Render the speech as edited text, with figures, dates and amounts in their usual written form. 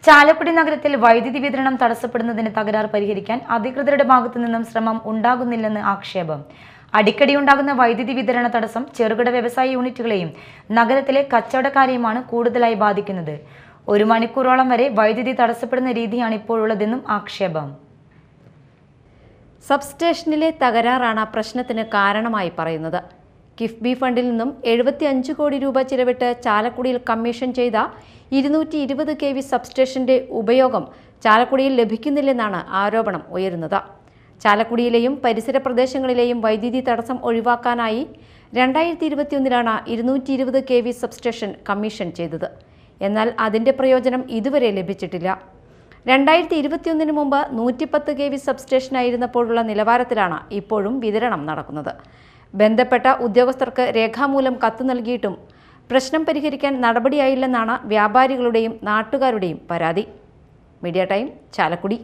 ചാലക്കുടി നഗരത്തിൽ വൈദ്യുതി വിതരണം തടസ്സപ്പെടുന്നതിന് തകരാർ പരിഹരിക്കാൻ അധികൃതരുടെ ഭാഗത്തു നിന്നും ശ്രമം ഉണ്ടാകുന്നില്ലെന്ന് ആക്ഷേപം. അടിക്കടി ഉണ്ടാകുന്ന വൈദ്യുതി വിതരണ തടസ്സം ചെറുകിട വ്യവസായ യൂണിറ്റുകളെയും നഗരത്തിലെ കച്ചവടക്കാരെയുമാണ് കൂടുതലായി ബാധിക്കുന്നത്. 1 മണിക്കൂറോളം വരെ വൈദ്യുതി തടസ്സപ്പെടുന്ന രീതിയാണ് ഇപ്പോഴുള്ളതെന്നും ആക്ഷേപം. സബ്സ്റ്റേഷനിലെ തകരാറാണ് പ്രശ്നത്തിന് കാരണമായി പറയുന്നത്. കിഫ്ബി ഫണ്ടിൽ നിന്നും 75 കോടി രൂപ ചിലവിട്ട് ചാലക്കുടിയിൽ കമ്മീഷൻ ചെയ്ത 220 kV സബ്സ്റ്റേഷന്റെ ഉപയോഗം ചാലക്കുടിയിൽ ലഭിക്കുന്നില്ലെന്നാണ് ആരോപണം ഉയരുന്നത്. ചാലക്കുടിയിലെയും പരിസര പ്രദേശങ്ങളിലെയും വൈദ്യുതി തടസ്സം ഒഴിവാക്കാനായി 2021 220 kV സബ്സ്റ്റേഷൻ കമ്മീഷൻ ചെയ്തത്. എന്നാൽ അതിന്റെ പ്രയോജനം ഇതുവരെ ലഭിച്ചിട്ടില്ല. 2021 മുമ്പ് 110 kV സബ്സ്റ്റേഷനായിരുന്നപ്പോഴുള്ള നിലവാരത്തിലാണ് ഇപ്പോഴും വിതരണം നടക്കുന്നത്. ബന്ധപ്പെട്ട ഉദ്യോഗസ്ഥർക്ക് രേഖാമൂലം കത്ത് നൽകിയിട്ടും പ്രശ്നം പരിഹരിക്കാൻ നടപടിയായില്ലെന്നാണ് വ്യാപാരികളുടെയും നാട്ടുകാരുടെയും പരാതി. Media time, Chalakudy.